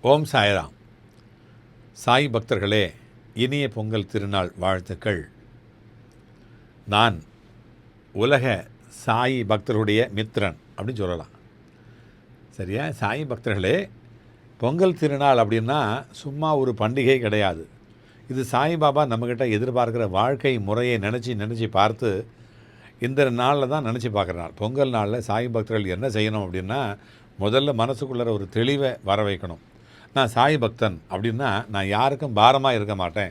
ஓம் சாய்ராம். சாய் பக்தர்களே, இனிய பொங்கல் திருநாள் வாழ்த்துக்கள். நான் உலக சாய் பக்தர்களுடைய மித்திரன் அப்படின்னு சொல்லலாம். சரியா? சாய் பக்தர்களே, பொங்கல் திருநாள் அப்படின்னா சும்மா ஒரு பண்டிகை கிடையாது. இது சாய்பாபா நம்மக்கிட்ட எதிர்பார்க்குற வாழ்க்கை முறையை நினச்சி பார்த்து இந்த நாளில் தான் நினச்சி பார்க்குற நாள். பொங்கல் நாளில் சாய் பக்தர்கள் என்ன செய்யணும் அப்படின்னா, முதல்ல மனசுக்குள்ளே ஒரு தெளிவை வர வைக்கணும். நான் சாய் பக்தன் அப்படின்னா நான் யாருக்கும் பாரமாக இருக்க மாட்டேன்,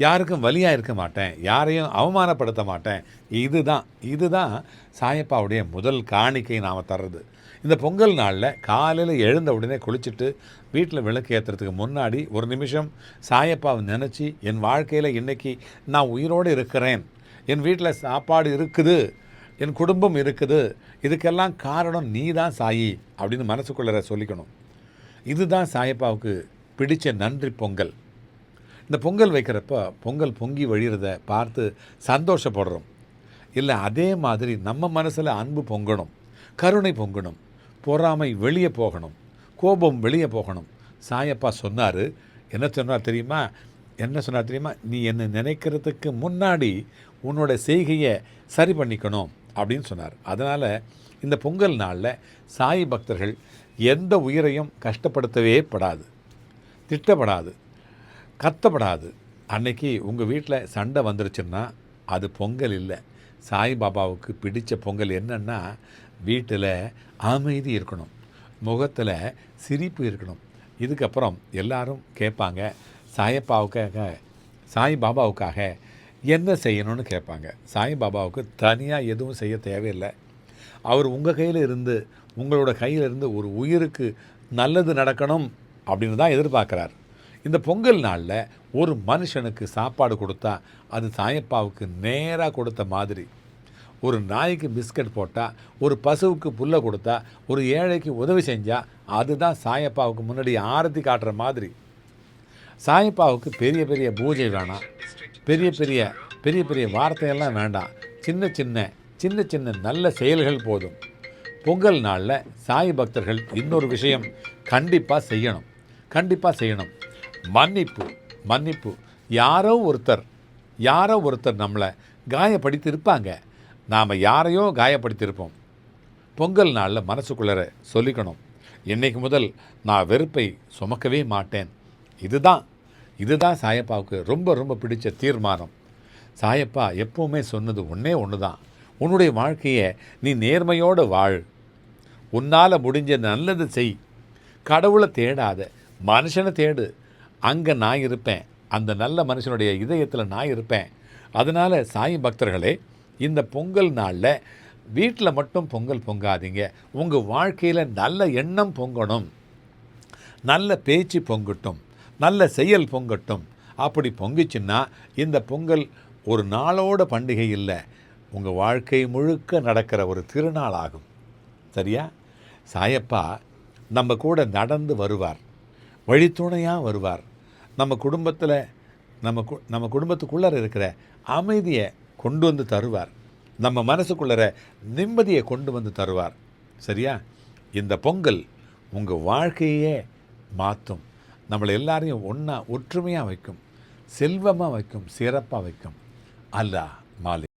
யாருக்கும் வலியாக இருக்க மாட்டேன், யாரையும் அவமானப்படுத்த மாட்டேன். இதுதான் சாயப்பாவுடைய முதல் காணிக்கை நாம் தர்றது. இந்த பொங்கல் நாளில் காலையில் எழுந்த உடனே குளிச்சுட்டு வீட்டில் விளக்கு ஏற்றுறதுக்கு முன்னாடி ஒரு நிமிஷம் சாயப்பாவை நினச்சி, என் வாழ்க்கையில் இன்றைக்கி நான் உயிரோடு இருக்கிறேன், என் வீட்டில் சாப்பாடு இருக்குது, என் குடும்பம் இருக்குது, இதுக்கெல்லாம் காரணம் நீ தான் சாயி அப்படின்னு மனசுக்குள்ளே சொல்லிக்கணும். இதுதான் சாயப்பாவுக்கு பிடித்த நன்றி பொங்கல். இந்த பொங்கல் வைக்கிறப்ப பொங்கல் பொங்கி வழிகிறத பார்த்து சந்தோஷப்படுறோம். இல்லை, அதே மாதிரி நம்ம மனசில் அன்பு பொங்கணும், கருணை பொங்கணும், பொறாமை வெளியே போகணும், கோபம் வெளியே போகணும். சாயப்பா சொன்னார். என்ன சொன்னார் தெரியுமா? நீ என்னை நினைக்கிறதுக்கு முன்னாடி உன்னோட செய்கையை சரி பண்ணிக்கணும் அப்படின்னு சொன்னார். அதனால் இந்த பொங்கல் நாளில் சாய் பக்தர்கள் எந்த உயிரையும் கஷ்டப்படுத்தவே படாது, திட்டப்படாது, கத்தப்படாது. அன்னைக்கு உங்கள் வீட்டில் சண்டை வந்துருச்சுன்னா அது பொங்கல் இல்லை. சாய்பாபாவுக்கு பிடித்த பொங்கல் என்னென்னா, வீட்டில் அமைதி இருக்கணும், முகத்தில் சிரிப்பு இருக்கணும். இதுக்கப்புறம் எல்லாரும் கேட்பாங்க, சாய்பாபாவுக்காக என்ன செய்யணும்னு கேட்பாங்க. சாய்பாபாவுக்கு தனியாக எதுவும் செய்ய தேவையில்லை. அவர் உங்கள் கையில் இருந்து, உங்களோட கையில் இருந்து ஒரு உயிருக்கு நல்லது நடக்கணும் அப்படின்னு தான் எதிர்பார்க்குறார். இந்த பொங்கல் நாளில் ஒரு மனுஷனுக்கு சாப்பாடு கொடுத்தா அது சாயப்பாவுக்கு நேராக கொடுத்த மாதிரி. ஒரு நாய்க்கு பிஸ்கட் போட்டால், ஒரு பசுவுக்கு புல்லை கொடுத்தா, ஒரு ஏழைக்கு உதவி செஞ்சால் அதுதான் சாயப்பாவுக்கு முன்னாடி ஆரத்தி காட்டுற மாதிரி. சாயப்பாவுக்கு பெரிய பெரிய பூஜை வேணாம், பெரிய பெரிய வார்த்தையெல்லாம் வேண்டாம். சின்ன சின்ன நல்ல செயல்கள் போதும். பொங்கல் நாளில் சாய் பக்தர்கள் இன்னொரு விஷயம் கண்டிப்பாக செய்யணும். மன்னிப்பு. யாரோ ஒருத்தர் நம்மளை காயப்படுத்தி இருப்பாங்க, நாம் யாரையோ காயப்படுத்தியிருப்போம். பொங்கல் நாளில் மனசுக்குள்ளே சொல்லிக்கணும், இன்றைக்கு முதல் நான் வெறுப்பை சுமக்கவே மாட்டேன். இதுதான் சாயப்பாவுக்கு ரொம்ப பிடிச்ச தீர்மானம். சாயப்பா எப்போவுமே சொன்னது ஒன்று தான், உன்னுடைய வாழ்க்கையை நீ நேர்மையோடு வாழ், உன்னால் முடிஞ்ச நல்லது செய், கடவுளை தேடாத, மனுஷனை தேடு, அங்கே நான் இருப்பேன், அந்த நல்ல மனுஷனுடைய இதயத்தில் நான் இருப்பேன். அதனால் சாய் பக்தர்களே, இந்த பொங்கல் நாளில் வீட்டில் மட்டும் பொங்கல் பொங்காதீங்க, உங்கள் வாழ்க்கையில் நல்ல எண்ணம் பொங்கணும், நல்ல பேச்சு பொங்கட்டும், நல்ல செயல் பொங்கட்டும். அப்படி பொங்கிச்சுன்னா இந்த பொங்கல் ஒரு நாளோட பண்டிகை இல்லை, உங்கள் வாழ்க்கை முழுக்க நடக்கிற ஒரு திருநாள் ஆகும். சரியா? சாயப்பா நம்ம கூட நடந்து வருவார், வழித்துணையாக வருவார். நம்ம குடும்பத்துக்குள்ளே இருக்கிற அமைதியை கொண்டு வந்து தருவார், நம்ம மனசுக்குள்ளே நிம்மதியை கொண்டு வந்து தருவார். சரியா? இந்த பொங்கல் உங்கள் வாழ்க்கையே மாற்றும், நம்மளை எல்லாரையும் ஒன்றா ஒற்றுமையாக வைக்கும், செல்வமாக வைக்கும், சிறப்பாக வைக்கும். அல்லாஹ் மாலிக்.